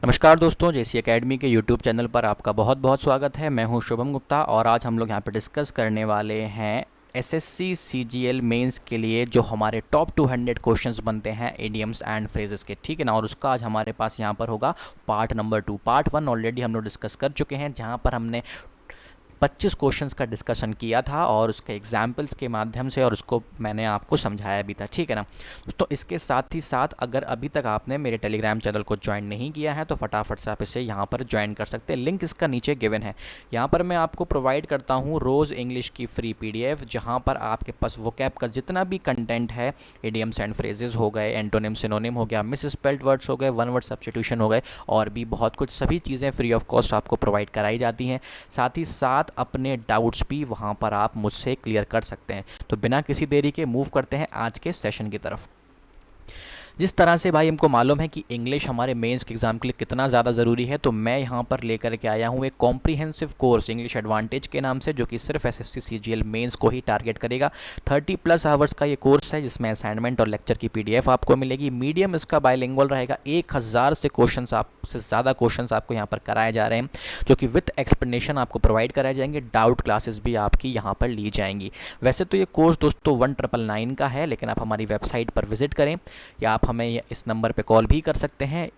नमस्कार दोस्तों, जेसी एकेडमी के यूट्यूब चैनल पर आपका बहुत बहुत स्वागत है। मैं हूं शुभम गुप्ता और आज हम लोग यहां पर डिस्कस करने वाले हैं एसएससी सीजीएल मेंस के लिए जो हमारे टॉप 200 क्वेश्चंस बनते हैं इडियम्स एंड फ्रेजेस के। ठीक है ना। और उसका आज हमारे पास यहां पर होगा पार्ट नंबर 2। पार्ट 1 ऑलरेडी हम लोग डिस्कस कर चुके हैं, जहां पर हमने 25 क्वेश्चंस का डिस्कशन किया था और उसके एग्जाम्पल्स के माध्यम से, और उसको मैंने आपको समझाया भी था। ठीक है ना। दोस्तों, इसके साथ ही साथ अगर अभी तक आपने मेरे टेलीग्राम चैनल को ज्वाइन नहीं किया है तो फटाफट से आप इसे यहाँ पर ज्वाइन कर सकते हैं। लिंक इसका नीचे गिवन है। यहाँ पर मैं आपको प्रोवाइड करता हूँ रोज़ इंग्लिश की फ्री पीडीएफ, जहाँ पर आपके पास वोकैब का जितना भी कंटेंट है, इडियम्स एंड फ्रेजेस हो गए, एंटोनिम सिनोनिम हो गया, मिस स्पेल्ड वर्ड्स हो गए, वन वर्ड सब्स्टिट्यूशन हो गए, और भी बहुत कुछ, सभी चीज़ें फ्री ऑफ कॉस्ट आपको प्रोवाइड कराई जाती हैं। साथ ही साथ अपने डाउट्स भी वहाँ पर आप मुझसे क्लियर कर सकते हैं। तो बिना किसी देरी के मूव करते हैं आज के सेशन की तरफ। जिस तरह से भाई हमको मालूम है कि इंग्लिश हमारे मेंस के एग्ज़ाम के लिए कितना ज़्यादा ज़रूरी है, तो मैं यहाँ पर लेकर के आया हूँ एक कॉम्प्रिहेंसिव कोर्स इंग्लिश एडवांटेज के नाम से, जो कि सिर्फ एसएससी सीजीएल मेंस को ही टारगेट करेगा। 30+ आवर्स का ये कोर्स है, जिसमें असाइनमेंट और लेक्चर की पीडीएफ आपको मिलेगी। मीडियम इसका बाइलिंगुअल रहेगा। 1000 से क्वेश्चन आपसे ज़्यादा क्वेश्चन आपको यहाँ पर कराए जा रहे हैं, जो कि विथ एक्सप्लेनेशन आपको प्रोवाइड कराए जाएंगे। डाउट क्लासेस भी आपकी यहाँ पर ली जाएंगी। वैसे तो ये कोर्स दोस्तों 1999 का है, लेकिन आप हमारी वेबसाइट पर विजिट करें या आप हमें इस नंबर पे कॉल भी कर सकते हैं।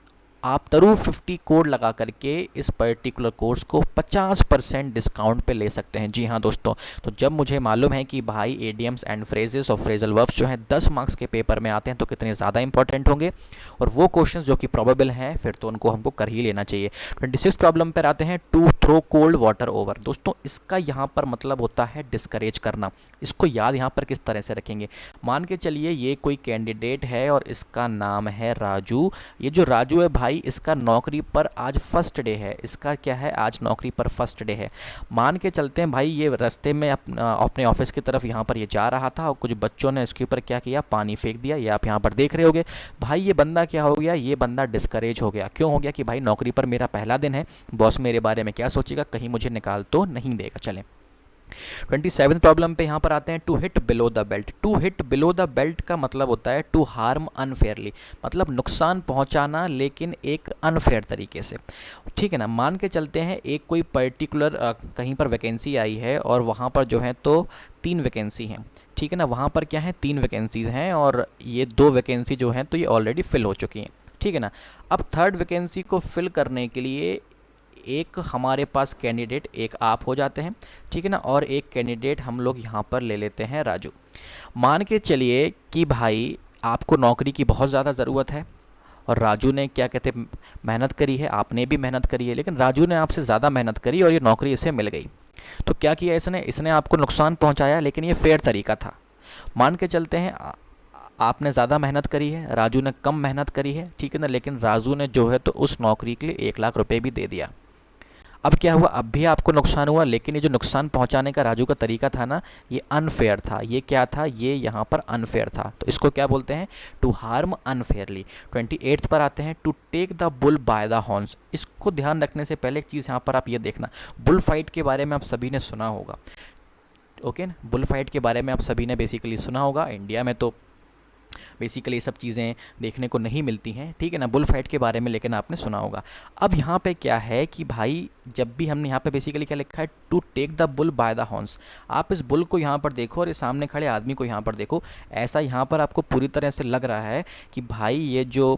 आप तरू 50 कोड लगा करके इस पर्टिकुलर कोर्स को 50% डिस्काउंट पे ले सकते हैं। जी हाँ दोस्तों, तो जब मुझे मालूम है कि भाई एडियम्स एंड फ्रेजेस और फ्रेजल वर्ब्स जो हैं 10 मार्क्स के पेपर में आते हैं, तो कितने ज़्यादा इंपॉर्टेंट होंगे, और वो क्वेश्चंस जो कि प्रोबेबल हैं फिर तो उनको हमको कर ही लेना चाहिए। 26 प्रॉब्लम पर आते हैं, to throw cold water over. दोस्तों, इसका यहाँ पर मतलब होता है डिस्करेज करना। इसको याद यहाँ पर किस तरह से रखेंगे, मान के चलिए ये कोई कैंडिडेट है और इसका नाम है राजू। ये जो राजू है भाई, इसका नौकरी पर आज फर्स्ट डे है। इसका क्या है, आज नौकरी पर फर्स्ट डे है। मान के चलते हैं भाई ये रास्ते में अपने ऑफिस की तरफ यहाँ पर ये जा रहा था और कुछ बच्चों ने इसके ऊपर क्या किया, पानी फेंक दिया। ये आप यहाँ पर देख रहे होगे। भाई ये बंदा क्या हो गया, ये बंदा डिस्करेज हो गया। क्यों हो गया कि भाई नौकरी पर मेरा पहला दिन है, बॉस मेरे बारे में क्या सोचेगा, कहीं मुझे निकाल तो नहीं देगा। चलें 27 प्रॉब्लम पे यहाँ पर आते हैं, to hit below the belt. To hit below the belt का मतलब होता है टू हार्म अनफेयरली, मतलब नुकसान पहुँचाना लेकिन एक अनफेयर तरीके से। ठीक है ना। मान के चलते हैं एक कोई पर्टिकुलर कहीं पर वैकेंसी आई है और वहाँ पर जो है तो 3 वैकेंसी हैं। ठीक है ना। वहाँ पर क्या है, 3 वैकेंसीज़ हैं और ये 2 वैकेंसी जो हैं तो ये ऑलरेडी फिल हो चुकी हैं। ठीक है ना। अब थर्ड वैकेंसी को फिल करने के लिए एक हमारे पास कैंडिडेट, एक आप हो जाते हैं। ठीक है ना। और एक कैंडिडेट हम लोग यहाँ पर ले लेते हैं राजू। मान के चलिए कि भाई आपको नौकरी की बहुत ज़्यादा ज़रूरत है और राजू ने क्या कहते मेहनत करी है, आपने भी मेहनत करी है, लेकिन राजू ने आपसे ज़्यादा मेहनत करी और ये नौकरी इसे मिल गई। तो क्या किया इसने, इसने आपको नुकसान पहुँचाया, लेकिन ये फेयर तरीका था। मान के चलते हैं आपने ज़्यादा मेहनत करी है, राजू ने कम मेहनत करी है। ठीक है ना। लेकिन राजू ने जो है तो उस नौकरी के लिए 1 लाख रुपए भी दे दिया। अब क्या हुआ, अब भी आपको नुकसान हुआ, लेकिन ये जो नुकसान पहुंचाने का राजू का तरीका था ना, ये अनफेयर था। ये क्या था, ये यहाँ पर अनफेयर था। तो इसको क्या बोलते हैं, टू हार्म अनफेयरली। 28 पर आते हैं, to take the bull by the horns. इसको ध्यान रखने से पहले एक चीज़ यहाँ पर आप ये देखना, बुल फाइट के बारे में आप सभी ने सुना होगा। ओके ना। बुल फाइट के बारे में आप सभी ने बेसिकली सुना होगा। इंडिया में तो बेसिकली ये सब चीज़ें देखने को नहीं मिलती हैं। ठीक है ना। बुल फाइट के बारे में लेकिन आपने सुना होगा। अब यहाँ पे क्या है कि भाई जब भी हमने यहाँ पे बेसिकली क्या लिखा है, to take the bull by the horns. आप इस बुल को यहाँ पर देखो और इस सामने खड़े आदमी को यहाँ पर देखो। ऐसा यहाँ पर आपको पूरी तरह से लग रहा है कि भाई ये जो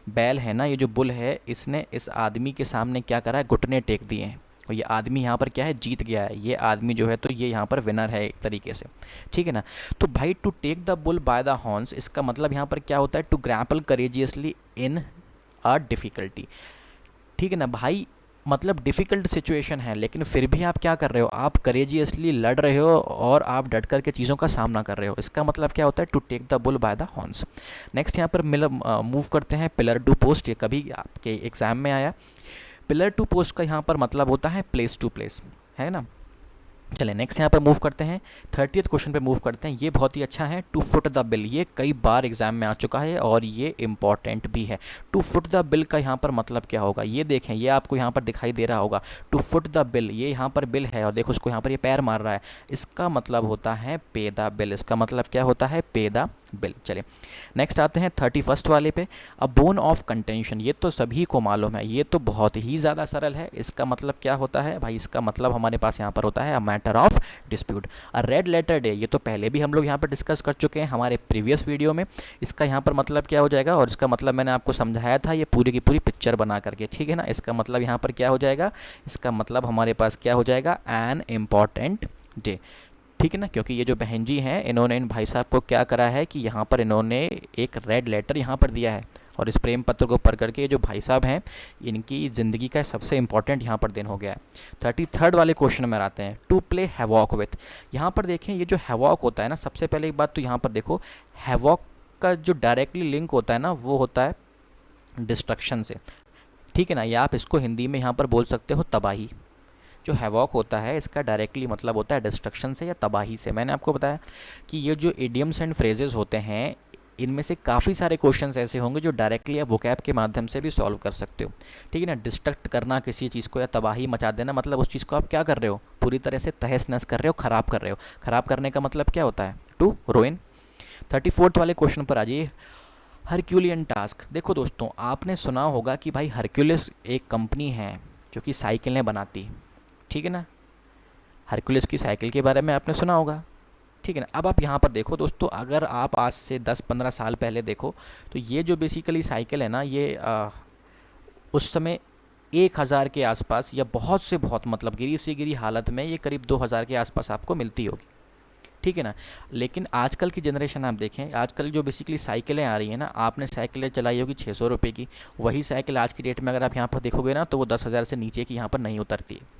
बैल है ना, ये जो बुल है, इसने इस आदमी के सामने क्या करा है, घुटने टेक दिए हैं। और ये आदमी यहाँ पर क्या है, जीत गया है। ये आदमी जो है तो ये यहाँ पर विनर है एक तरीके से। ठीक है ना। तो भाई to take the bull by the horns, इसका मतलब यहाँ पर क्या होता है, to grapple courageously in a difficulty. ठीक है ना भाई, मतलब डिफ़िकल्ट सिचुएशन है, लेकिन फिर भी आप क्या कर रहे हो, आप करेजियसली लड़ रहे हो और आप डट करके चीज़ों का सामना कर रहे हो। इसका मतलब क्या होता है, to take the bull by the horns. Next यहाँ पर मूव करते हैं, पिलर टू पोस्ट। ये कभी आपके एग्ज़ाम में आया। पिलर टू पोस्ट का यहाँ पर मतलब होता है प्लेस टू प्लेस, है ना। चलिए नेक्स्ट यहाँ पर मूव करते हैं, 30th क्वेश्चन पे मूव करते हैं। ये बहुत ही अच्छा है, टू फुट द बिल। ये कई बार एग्जाम में आ चुका है और ये इंपॉर्टेंट भी है। टू फुट द बिल का यहाँ पर मतलब क्या होगा, ये देखें, ये आपको यहाँ पर दिखाई दे रहा होगा, टू फुट द बिल। ये यहाँ पर बिल है और देखो उसको यहाँ पर ये पैर मार रहा है, इसका मतलब होता है पे द बिल। इसका मतलब क्या होता है, पे द बिल। चलिए नेक्स्ट आते हैं 31st वाले पे, अ बोन ऑफ कंटेंशन। ये तो सभी को मालूम है, ये तो बहुत ही ज़्यादा सरल है। इसका मतलब क्या होता है भाई, इसका मतलब हमारे पास यहाँ पर होता है a matter of dispute. A red letter day, ये तो पहले भी हम लोग यहाँ पर डिस्कस कर चुके हैं हमारे प्रीवियस वीडियो में। इसका यहाँ पर मतलब क्या हो जाएगा, और इसका मतलब मैंने आपको समझाया था ये पूरी की पूरी पिक्चर बना करके, ठीक है ना। इसका मतलब यहाँ पर क्या हो जाएगा, इसका मतलब हमारे पास क्या हो जाएगा, एन इम्पॉर्टेंट डे, ठीक है ना। क्योंकि ये जो बहन जी हैं, इन्होंने इन भाई साहब को क्या करा है कि यहाँ पर इन्होंने एक रेड लेटर यहाँ पर दिया है और इस प्रेम पत्र को पढ़ करके ये जो भाई साहब हैं, इनकी ज़िंदगी का सबसे इंपॉर्टेंट यहाँ पर दिन हो गया है। 33rd वाले क्वेश्चन में आते हैं, टू प्ले हैवॉक विथ। यहाँ पर देखें, ये जो हैवॉक होता है ना, सबसे पहले एक बात तो यहाँ पर देखो, हैवॉक का जो डायरेक्टली लिंक होता है ना, वो होता है डिस्ट्रक्शन से, ठीक है ना। या आप इसको हिंदी में यहाँ पर बोल सकते हो तबाही। जो हैवॉक होता है इसका डायरेक्टली मतलब होता है डिस्ट्रक्शन से या तबाही से। मैंने आपको बताया कि ये जो इडियम्स एंड फ्रेजेस होते हैं, इनमें से काफ़ी सारे क्वेश्चंस ऐसे होंगे जो डायरेक्टली आप वोकैब के माध्यम से भी सॉल्व कर सकते हो, ठीक है ना। डिस्ट्रक्ट करना किसी चीज़ को या तबाही मचा देना, मतलब उस चीज़ को आप क्या कर रहे हो, पूरी तरह से तहस नहस कर रहे हो, ख़राब कर रहे हो। ख़राब करने का मतलब क्या होता है, टू रोइन। 34th वाले क्वेश्चन पर आ जाइए, हरक्यूलियन टास्क। देखो दोस्तों, आपने सुना होगा कि भाई हरक्यूलिस एक कंपनी है जो कि साइकिलें बनाती, ठीक है ना। हरक्यूलिस की साइकिल के बारे में आपने सुना होगा, ठीक है ना। अब आप यहाँ पर देखो दोस्तों, अगर आप आज से 10-15 साल पहले देखो तो ये जो बेसिकली साइकिल है ना, ये उस समय 1000 के आसपास या बहुत से बहुत मतलब गिरी से गिरी हालत में ये करीब 2000 के आसपास आपको मिलती होगी, ठीक है ना। लेकिन आजकल की जनरेशन आप देखें, आजकल जो बेसिकली साइकिलें आ रही हैं ना, आपने साइकिलें चलाई होगी 600 रुपये की, वही साइकिल आज की डेट में अगर आप यहाँ पर देखोगे ना, तो वो 10,000 से नीचे की यहाँ पर नहीं उतरती है,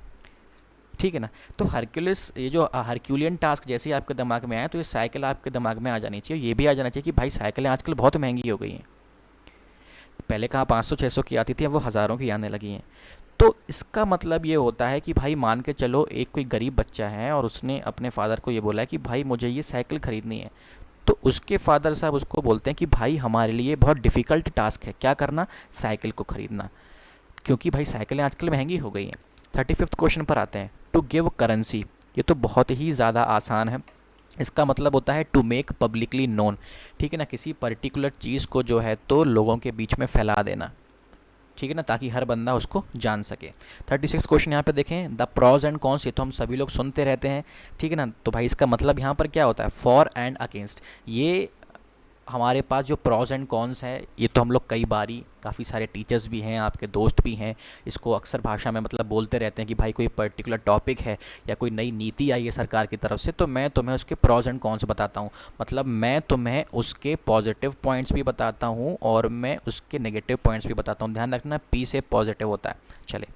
ठीक है ना। तो हरक्यूलिस, ये जो हरक्यूलियन टास्क जैसे ही आपके दिमाग में आए, तो ये साइकिल आपके दिमाग में आ जानी चाहिए। ये भी आ जाना चाहिए कि भाई साइकिलें आजकल बहुत महंगी हो गई हैं। पहले कहाँ 500-600 की आती थी, अब वो हज़ारों की आने लगी हैं। तो इसका मतलब ये होता है कि भाई मान के चलो एक कोई गरीब बच्चा है और उसने अपने फादर को ये बोला है कि भाई मुझे ये साइकिल ख़रीदनी है, तो उसके फादर साहब उसको बोलते हैं कि भाई हमारे लिए बहुत डिफ़िकल्ट टास्क है क्या करना, साइकिल को ख़रीदना, क्योंकि भाई साइकिलें आजकल महंगी हो गई हैं। 35th क्वेश्चन पर आते हैं, टू गिव करेंसी। ये तो बहुत ही ज़्यादा आसान है। इसका मतलब होता है टू मेक पब्लिकली नोन, ठीक है ना। किसी पर्टिकुलर चीज़ को जो है तो लोगों के बीच में फैला देना, ठीक है ना, ताकि हर बंदा उसको जान सके। 36 क्वेश्चन यहाँ पे देखें, द प्रॉज एंड कॉन्स। ये तो हम सभी लोग सुनते रहते हैं, ठीक है ना। तो भाई इसका मतलब यहाँ पर क्या होता है, फॉर एंड अगेंस्ट। ये हमारे पास जो प्रॉज एंड कॉन्स है, ये तो हम लोग कई बारी, काफ़ी सारे टीचर्स भी हैं, आपके दोस्त भी हैं, इसको अक्सर भाषा में मतलब बोलते रहते हैं कि भाई कोई पर्टिकुलर टॉपिक है या कोई नई नीति आई है सरकार की तरफ से, तो मैं तुम्हें उसके प्रॉज एंड कॉन्स बताता हूँ। मतलब मैं तुम्हें उसके पॉजिटिव पॉइंट्स भी बताता हूँ और मैं उसके नेगेटिव पॉइंट्स भी बताता हूँ। ध्यान रखना, पी से पॉजिटिव होता है। चले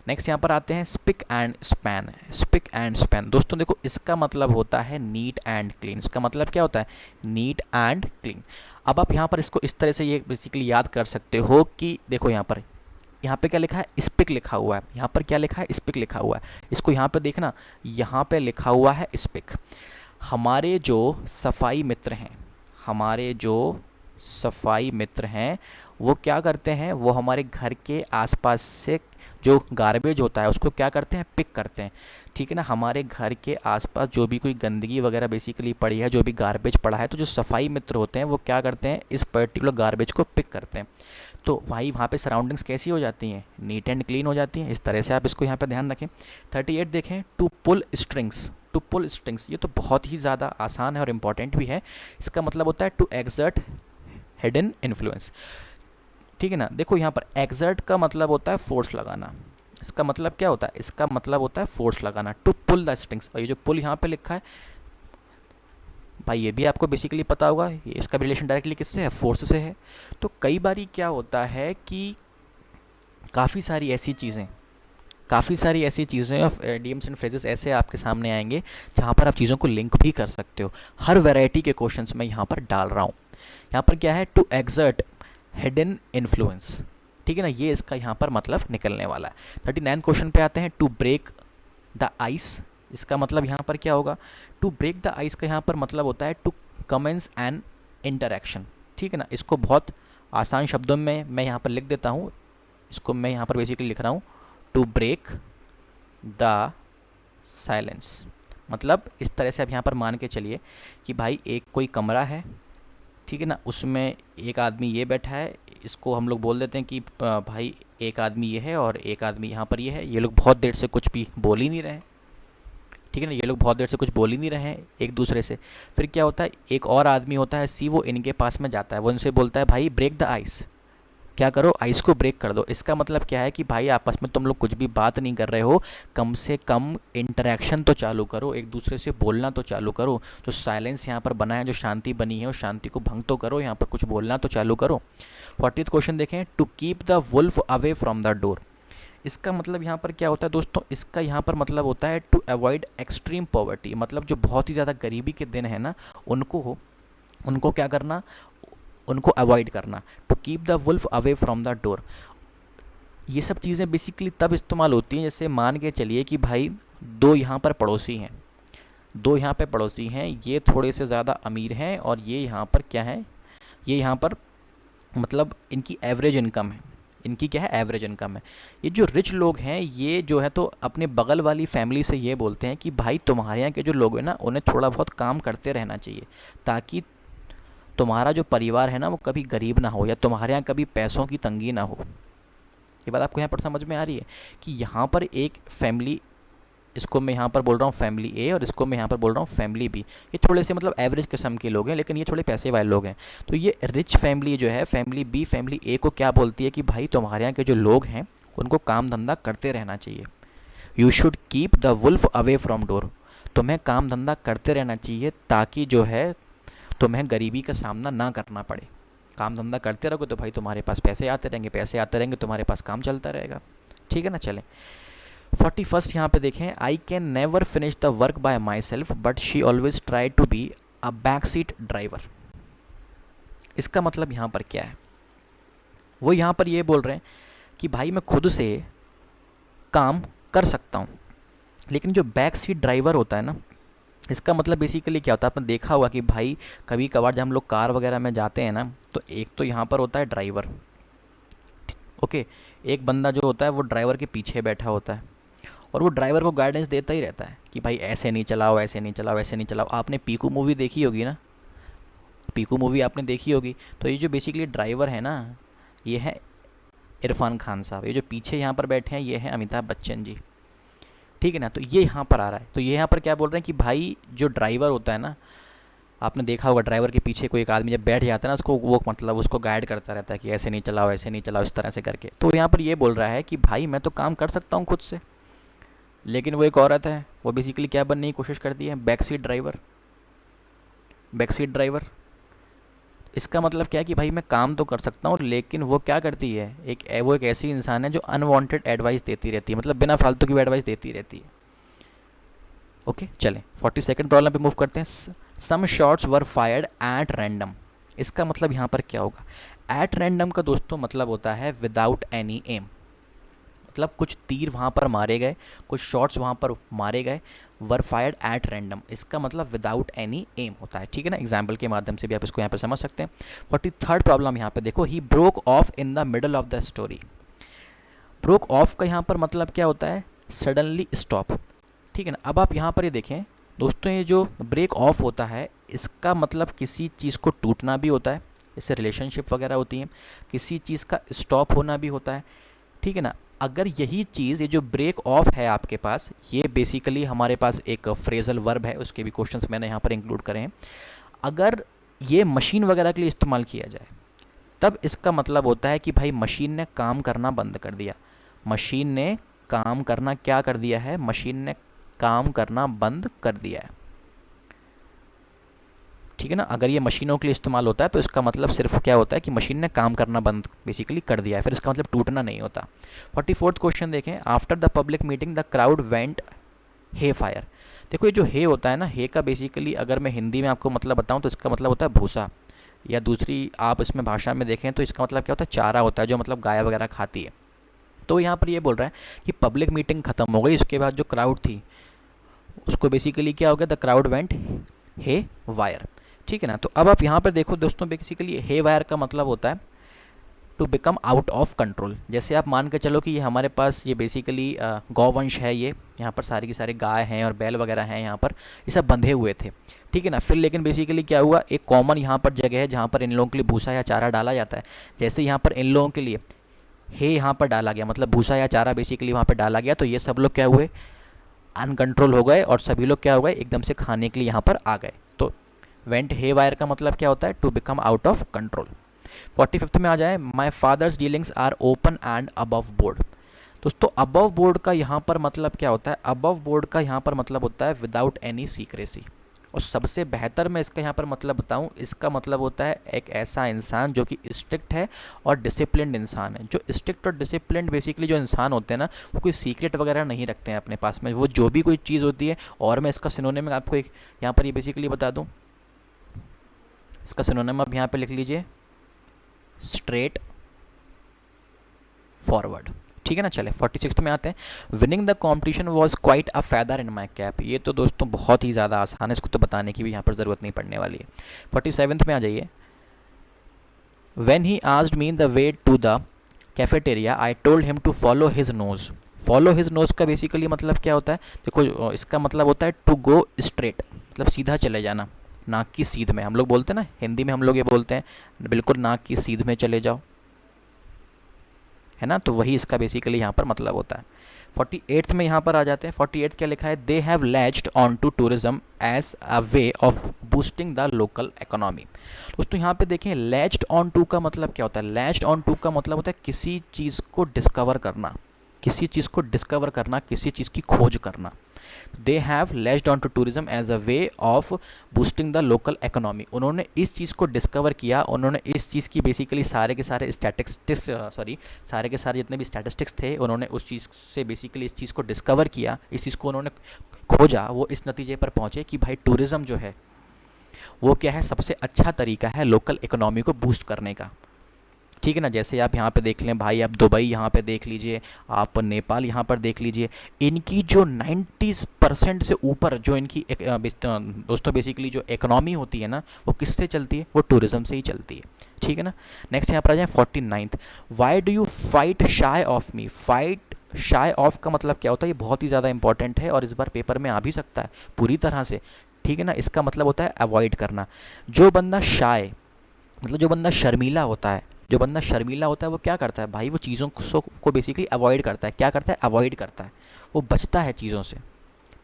नेक्स्ट यहाँ पर आते हैं, spick and span. Spick and span दोस्तों देखो, इसका मतलब होता है नीट एंड क्लीन। इसका मतलब क्या होता है, नीट एंड क्लीन। अब आप यहाँ पर इसको इस तरह से ये बेसिकली याद कर सकते हो कि देखो यहाँ पे क्या लिखा है, स्पिक लिखा हुआ है। यहाँ पर क्या लिखा है, स्पिक लिखा हुआ है। इसको यहाँ पे देखना, यहाँ पे लिखा हुआ है स्पिक। हमारे जो सफाई मित्र हैं, हमारे जो सफाई मित्र हैं, वो क्या करते हैं, वो हमारे घर के आसपास से जो गार्बेज होता है उसको क्या करते हैं, पिक करते हैं, ठीक है ना। हमारे घर के आसपास जो भी कोई गंदगी वगैरह बेसिकली पड़ी है, जो भी गार्बेज पड़ा है, तो जो सफाई मित्र होते हैं वो क्या करते हैं, इस पर्टिकुलर गार्बेज को पिक करते हैं। तो भाई वहाँ पे सराउंडिंग्स कैसी हो जाती हैं, नीट एंड क्लीन हो जाती हैं। इस तरह से आप इसको यहाँ पे ध्यान रखें। 38 देखें, to pull strings. To pull strings, ये तो बहुत ही ज़्यादा आसान है और इम्पॉर्टेंट भी है। इसका मतलब होता है टू एक्सर्ट हिडन इन्फ्लुएंस, ठीक है ना। देखो यहाँ पर एक्सर्ट का मतलब होता है फोर्स लगाना। इसका मतलब क्या होता है, इसका मतलब होता है फोर्स लगाना, टू पुल द स्ट्रिंग्स। और ये जो पुल यहाँ पे लिखा है भाई, ये भी आपको बेसिकली पता होगा, ये इसका रिलेशन डायरेक्टली किससे है, फोर्स से है। तो कई बारी क्या होता है कि काफ़ी सारी ऐसी चीज़ें ऑफ इडियम्स एंड फ्रेजेस ऐसे आपके सामने आएंगे जहाँ पर आप चीज़ों को लिंक भी कर सकते हो। हर वैरायटी के क्वेश्चंस मैं यहाँ पर डाल रहा हूँ। यहाँ पर क्या है, टू एक्सर्ट हिडन इन्फ्लुएंस, ठीक है ना, ये इसका यहाँ पर मतलब निकलने वाला है। 39 क्वेश्चन पे आते हैं, टू ब्रेक द आइस। इसका मतलब यहाँ पर क्या होगा, टू ब्रेक द आइस का यहाँ पर मतलब होता है टू कमेंस एन इंटरेक्शन। ठीक है ना, इसको बहुत आसान शब्दों में मैं यहाँ पर लिख देता हूँ। इसको मैं यहाँ पर बेसिकली लिख रहा हूँ टू ब्रेक द साइलेंस। मतलब इस तरह से आप यहाँ पर मान के चलिए कि भाई एक कोई कमरा है, ठीक है ना, उसमें एक आदमी ये बैठा है, इसको हम लोग बोल देते हैं कि भाई एक आदमी ये है और एक आदमी यहाँ पर ये है, ये लोग बहुत देर से कुछ भी बोल ही नहीं रहे हैं। ठीक है ना, ये लोग बहुत देर से कुछ बोल ही नहीं रहे हैं एक दूसरे से। फिर क्या होता है, एक और आदमी होता है सी, वो इनके पास में जाता है, वो इनसे बोलता है भाई ब्रेक द आइस, क्या करो आइस को ब्रेक कर दो। इसका मतलब क्या है कि भाई आपस में तुम लोग कुछ भी बात नहीं कर रहे हो, कम से कम इंटरेक्शन तो चालू करो, एक दूसरे से बोलना तो चालू करो। जो साइलेंस यहाँ पर बना है, जो शांति बनी है, उस शांति को भंग तो करो, यहाँ पर कुछ बोलना तो चालू करो। 40th क्वेश्चन देखें, to keep the wolf away from the door. इसका मतलब यहाँ पर क्या होता है दोस्तों, इसका यहाँ पर मतलब होता है टू अवॉइड एक्सट्रीम पॉवर्टी। मतलब जो बहुत ही ज़्यादा गरीबी के दिन है ना, उनको क्या करना, उनको अवॉइड करना। To keep the wolf away from the door. ये सब चीज़ें बेसिकली तब इस्तेमाल होती हैं, जैसे मान के चलिए कि भाई दो यहाँ पर पड़ोसी हैं, दो यहाँ पे पड़ोसी हैं, ये थोड़े से ज़्यादा अमीर हैं और ये यहाँ पर क्या है, ये यहाँ पर मतलब इनकी एवरेज इनकम है, इनकी क्या है, एवरेज इनकम है। ये जो रिच लोग हैं, ये जो है तो अपने बगल वाली फैमिली से ये बोलते हैं कि भाई तुम्हारे यहाँ के जो लोग हैं ना, उन्हें थोड़ा बहुत काम करते रहना चाहिए, ताकि तुम्हारा जो परिवार है ना वो कभी गरीब ना हो, या तुम्हारे यहाँ कभी पैसों की तंगी ना हो। ये बात आपको यहाँ पर समझ में आ रही है कि यहाँ पर एक फैमिली, इसको मैं यहाँ पर बोल रहा हूँ फैमिली ए और इसको मैं यहाँ पर बोल रहा हूँ फैमिली बी, ये थोड़े से मतलब एवरेज किस्म के लोग हैं, लेकिन ये थोड़े पैसे वाले लोग हैं। तो ये रिच फैमिली जो है, फैमिली बी फैमिली ए को क्या बोलती है कि भाई तुम्हारे यहाँ के जो लोग हैं उनको काम धंधा करते रहना चाहिए। You should keep the wolf away from door. तुम्हें काम धंधा करते रहना चाहिए ताकि जो है तुम्हें गरीबी का सामना ना करना पड़े। काम धंधा करते रहोगे तो भाई तुम्हारे पास पैसे आते रहेंगे, पैसे आते रहेंगे, तुम्हारे पास काम चलता रहेगा। ठीक है ना, चलें 41st यहाँ पे देखें, I can never finish the work by myself but she always try to be a back seat driver. इसका मतलब यहाँ पर क्या है, वो यहाँ पर ये बोल रहे हैं कि भाई मैं खुद से काम कर सकता हूँ, लेकिन जो बैक सीट ड्राइवर होता है ना, इसका मतलब बेसिकली क्या होता है, आपने देखा होगा कि भाई कभी कभार जब हम लोग कार वगैरह में जाते हैं ना, तो एक तो यहाँ पर होता है ड्राइवर, ओके, एक बंदा जो होता है वो ड्राइवर के पीछे बैठा होता है और वो ड्राइवर को गाइडेंस देता ही रहता है कि भाई ऐसे नहीं चलाओ, ऐसे नहीं चलाओ, ऐसे नहीं चलाओ। आपने पीकू मूवी देखी होगी ना, पीकू मूवी आपने देखी होगी, तो ये जो बेसिकली ड्राइवर है ना, ये है इरफान खान साहब, ये जो पीछे यहाँ पर बैठे हैं ये हैं अमिताभ बच्चन जी। ठीक है ना, तो ये यहाँ पर आ रहा है, तो ये यहाँ पर क्या बोल रहे हैं कि भाई जो ड्राइवर होता है ना, आपने देखा होगा ड्राइवर के पीछे कोई एक आदमी जब बैठ जाता है ना, उसको वो मतलब उसको गाइड करता रहता है कि ऐसे नहीं चलाओ, ऐसे नहीं चलाओ, इस तरह से करके। तो यहाँ पर ये बोल रहा है कि भाई मैं तो काम कर सकता हूँ खुद से, लेकिन वो एक औरत है, वो बेसिकली क्या बनने की कोशिश करती है, back seat driver, back seat driver. इसका मतलब क्या है कि भाई मैं काम तो कर सकता हूँ, लेकिन वो क्या करती है, वो एक ऐसी इंसान है जो अनवांटेड एडवाइस देती रहती है, मतलब बिना फालतू की एडवाइस देती रहती है। ओके चलें 42nd प्रॉब्लम पे मूव करते हैं। Some shots were fired at random. इसका मतलब यहाँ पर क्या होगा, एट रैंडम का दोस्तों मतलब होता है विदाउट एनी एम, मतलब कुछ तीर वहाँ पर मारे गए, कुछ शॉट्स वहाँ पर मारे गए, वर फायर्ड एट रैंडम, इसका मतलब विदाउट एनी एम होता है। ठीक है ना, एग्जाम्पल के माध्यम से भी आप इसको यहाँ पर समझ सकते हैं। 43rd प्रॉब्लम यहाँ पे देखो, he broke of in the middle of the story. Broke of का यहाँ पर मतलब क्या होता है, सडनली स्टॉप। ठीक है ना, अब आप यहाँ पर ये देखें दोस्तों, ये जो ब्रेक ऑफ होता है इसका मतलब किसी चीज़ को टूटना भी होता है, जैसे रिलेशनशिप वगैरह होती हैं, किसी चीज़ का स्टॉप होना भी होता है। ठीक है ना, अगर यही चीज़, ये जो ब्रेक ऑफ है आपके पास, ये बेसिकली हमारे पास एक फ्रेजल वर्ब है, उसके भी क्वेश्चंस मैंने यहाँ पर इंक्लूड करे हैं। अगर ये मशीन वगैरह के लिए इस्तेमाल किया जाए तब इसका मतलब होता है कि भाई मशीन ने काम करना बंद कर दिया, मशीन ने काम करना क्या कर दिया है, मशीन ने काम करना बंद कर दिया है। ठीक है ना, अगर ये मशीनों के लिए इस्तेमाल होता है तो इसका मतलब सिर्फ क्या होता है कि मशीन ने काम करना बंद बेसिकली कर दिया है, फिर इसका मतलब टूटना नहीं होता। 44th क्वेश्चन देखें, after the public meeting the crowd went hay fire. देखो ये जो हे होता है ना, हे का बेसिकली अगर मैं हिंदी में आपको मतलब बताऊं तो इसका मतलब होता है भूसा, या दूसरी आप इसमें भाषा में देखें तो इसका मतलब क्या होता है, चारा होता है, जो मतलब गाय वगैरह खाती है। तो यहाँ पर ये बोल रहा है कि पब्लिक मीटिंग ख़त्म हो गई, इसके बाद जो क्राउड थी उसको बेसिकली क्या हो गया, the crowd went haywire. ठीक है ना। तो अब आप यहाँ पर देखो दोस्तों, बेसिकली हे वायर का मतलब होता है to become out of control. जैसे आप मान के चलो कि ये हमारे पास ये बेसिकली गौवंश है, ये यहाँ पर सारी की सारी गाय हैं और बैल वगैरह हैं, यहाँ पर ये सब बंधे हुए थे। ठीक है ना। फिर लेकिन बेसिकली क्या हुआ, एक कॉमन यहाँ पर जगह है जहाँ पर इन लोगों के लिए भूसा या चारा डाला जाता है। जैसे यहाँ पर इन लोगों के लिए हे यहाँ पर डाला गया, मतलब भूसा या चारा बेसिकली वहाँ पर डाला गया, तो ये सब लोग क्या हुए, अनकंट्रोल हो गए और सभी लोग क्या हो गए, एकदम से खाने के लिए यहाँ पर आ गए। तो वेंट हे वायर का मतलब क्या होता है, to become out of control. 45th में आ जाए, my father's dealings are open and above board. दोस्तों अबव बोर्ड का यहाँ पर मतलब क्या होता है, अबव बोर्ड का यहाँ पर मतलब होता है विदाउट एनी सीक्रेसी। और सबसे बेहतर मैं इसका यहाँ पर मतलब बताऊँ, इसका मतलब होता है एक ऐसा इंसान जो कि स्ट्रिक्ट है और डिसिप्लिन्ड इंसान है। जो स्ट्रिक्ट और डिसिप्लिन्ड बेसिकली जो इंसान होते हैं ना, वो कोई सीक्रेट वगैरह नहीं रखते हैं अपने पास में, वो जो भी कोई चीज़ होती है। और मैं इसका सिनोनिम में आपको एक यहाँ पर ये बेसिकली बता दूँ, इसका सिनोनिम आप यहाँ पर लिख लीजिए, स्ट्रेट फॉरवर्ड। ठीक है ना। चले 46th में आते हैं, winning the competition was quite a feather in my cap. ये तो दोस्तों बहुत ही ज़्यादा आसान है, इसको तो बताने की भी यहाँ पर ज़रूरत नहीं पड़ने वाली है। 47th में आ जाइए, when he asked me the way to the cafeteria I told him to follow his nose. Follow his nose का बेसिकली मतलब क्या होता है, देखो इसका मतलब होता है टू गो स्ट्रेट, मतलब सीधा चले जाना, नाक की सीध में। हम लोग बोलते हैं ना हिंदी में, हम लोग ये बोलते हैं बिल्कुल नाक की सीध में चले जाओ, है ना। तो वही इसका बेसिकली यहाँ पर मतलब होता है। 48th में यहाँ पर आ जाते हैं। 48 क्या लिखा है, they have latched on to tourism as a way of boosting the local economy. दोस्तों यहाँ पे देखें, लैच्ड ऑन टू का मतलब क्या होता है, लैच्ड ऑन टू का मतलब होता है किसी चीज़ को डिस्कवर करना, किसी चीज़ को डिस्कवर करना, किसी चीज़ की खोज करना। They have latched on to tourism as a way of boosting the local economy. उन्होंने इस चीज़ को डिस्कवर किया, उन्होंने इस चीज़ की बेसिकली सारे के सारे सारे के सारे जितने भी स्टैटिस्टिक्स थे, उन्होंने उस चीज़ से बेसिकली इस चीज़ को डिस्कवर किया, इस चीज़ को उन्होंने खोजा। वो इस नतीजे पर पहुँचे कि भाई टूरिज़्म जो है वो क्या है, सबसे अच्छा तरीका है लोकल इकोनॉमी को बूस्ट करने का। ठीक है ना। जैसे आप यहाँ पे देख लें भाई, आप दुबई यहाँ पे देख लीजिए, आप नेपाल यहाँ पर देख लीजिए, इनकी जो 90% से ऊपर जो इनकी दोस्तों बेसिकली जो इकोनॉमी होती है ना, वो किससे चलती है, वो टूरिज़्म से ही चलती है। ठीक है ना। नेक्स्ट यहाँ पर आ जाए 49th, why do you fight शाई ऑफ मी। फाइट शाई ऑफ का मतलब क्या होता है, ये बहुत ही ज़्यादा इंपॉर्टेंट है और इस बार पेपर में आ भी सकता है पूरी तरह से। ठीक है ना। इसका मतलब होता है अवॉइड करना। जो बंदा शाय मतलब जो बंदा शर्मीला होता है, जो बंदा शर्मीला होता है वो क्या करता है भाई, वो चीज़ों को बेसिकली अवॉइड करता है। क्या करता है, अवॉइड करता है, वो बचता है चीज़ों से।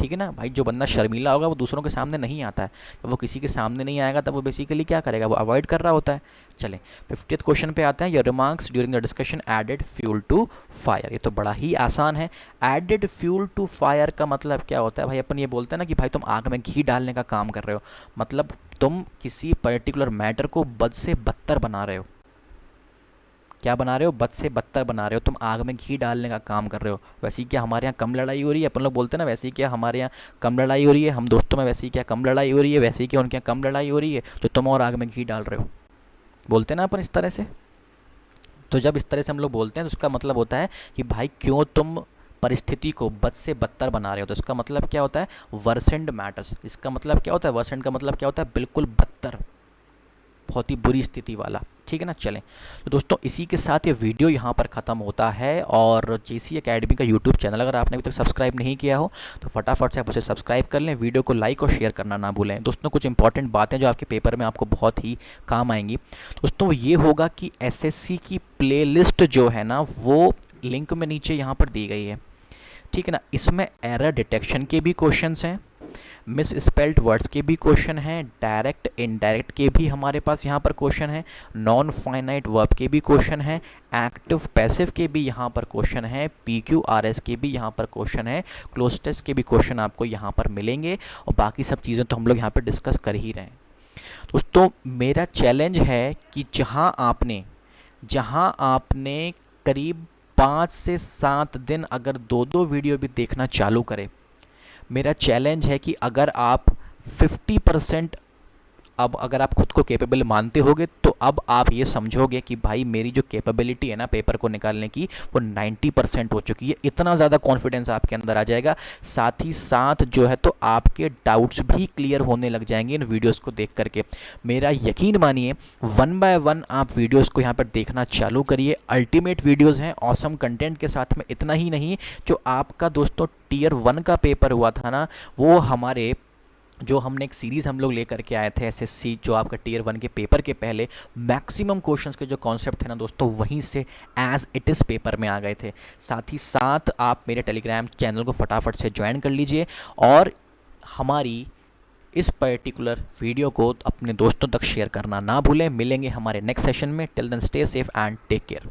ठीक है ना भाई। जो बंदा शर्मीला होगा वो दूसरों के सामने नहीं आता है, जब वो किसी के सामने नहीं आएगा तब वो बेसिकली क्या करेगा, वो अवॉइड कर रहा होता है। चलें 50th क्वेश्चन पे आते हैं, your remarks during the discussion added fuel to fire. ये तो बड़ा ही आसान है। एडेड फ्यूल टू फायर का मतलब क्या होता है भाई, अपन ये बोलते हैं ना कि भाई तुम आग में घी डालने का काम कर रहे हो, मतलब तुम किसी पर्टिकुलर मैटर को बद से बदतर बना रहे हो। क्या बना रहे हो, बद से बदतर बना रहे हो, तुम आग में घी डालने का काम कर रहे हो। वैसे ही क्या हमारे यहाँ कम लड़ाई हो रही है, अपन लोग बोलते हैं ना वैसे ही क्या हमारे यहाँ कम लड़ाई हो रही है, हम दोस्तों में वैसे ही क्या कम लड़ाई हो रही है, वैसे ही क्या उनके यहाँ कम लड़ाई हो रही है, तो तुम और आग में घी डाल रहे हो, बोलते हैं ना अपन इस तरह से। तो जब इस तरह से हम लोग बोलते हैं तो उसका मतलब होता है कि भाई क्यों तुम परिस्थिति को बद से बदतर बना रहे हो। तो इसका मतलब क्या होता है, वर्सेंड मैटर्स। इसका मतलब क्या होता है, वर्सेंड का मतलब क्या होता है, बिल्कुल बदतर, बहुत ही बुरी स्थिति वाला। ठीक है ना। चलें तो दोस्तों इसी के साथ ये वीडियो यहाँ पर ख़त्म होता है। और जेसी एकेडमी का यूट्यूब चैनल अगर आपने अभी तक सब्सक्राइब नहीं किया हो तो फटाफट से आप उसे सब्सक्राइब कर लें, वीडियो को लाइक और शेयर करना ना भूलें। दोस्तों कुछ इंपॉर्टेंट बातें जो आपके पेपर में आपको बहुत ही काम आएंगी दोस्तों, ये होगा कि एसएससी की प्लेलिस्ट जो है ना वो लिंक में नीचे यहाँ पर दी गई है। ठीक है ना। इसमें एरर डिटेक्शन के भी क्वेश्चंस हैं, मिस स्पेल्ड वर्ड्स के भी क्वेश्चन हैं, डायरेक्ट इनडायरेक्ट के भी हमारे पास यहाँ पर क्वेश्चन है, नॉन फाइनाइट वर्ब के भी क्वेश्चन हैं, एक्टिव पैसिव के भी यहाँ पर क्वेश्चन है, PQRS के भी यहाँ पर क्वेश्चन है, क्लोज टेस्ट के भी क्वेश्चन आपको यहाँ पर मिलेंगे। और बाकी सब चीज़ें तो हम लोग यहाँ पर डिस्कस कर ही रहे हैं। दोस्तों मेरा चैलेंज है कि जहाँ आपने करीब 5 से 7 दिन अगर 2-2 वीडियो भी देखना चालू करें, मेरा चैलेंज है कि अगर आप 50% अब अगर आप खुद को कैपेबल मानते होगे तो अब आप ये समझोगे कि भाई मेरी जो कैपेबिलिटी है ना पेपर को निकालने की वो 90% हो चुकी है। इतना ज़्यादा कॉन्फिडेंस आपके अंदर आ जाएगा। साथ ही साथ जो है तो आपके डाउट्स भी क्लियर होने लग जाएंगे इन वीडियोस को देख करके। मेरा यकीन मानिए, वन बाय वन आप वीडियोस को यहाँ पर देखना चालू करिए। अल्टीमेट वीडियोस हैं ऑसम कंटेंट के साथ में। इतना ही नहीं, जो आपका दोस्तों टियर 1 का पेपर हुआ था ना, वो हमारे जो हमने एक सीरीज़ हम लोग लेकर के आए थे एसएससी, जो आपका टियर 1 के पेपर के पहले मैक्सिमम क्वेश्चंस के जो कॉन्सेप्ट थे ना दोस्तों, वहीं से एज इट इज़ पेपर में आ गए थे। साथ ही साथ आप मेरे टेलीग्राम चैनल को फटाफट से ज्वाइन कर लीजिए और हमारी इस पर्टिकुलर वीडियो को अपने दोस्तों तक शेयर करना ना भूलें। मिलेंगे हमारे नेक्स्ट सेशन में। Till then stay safe and take care.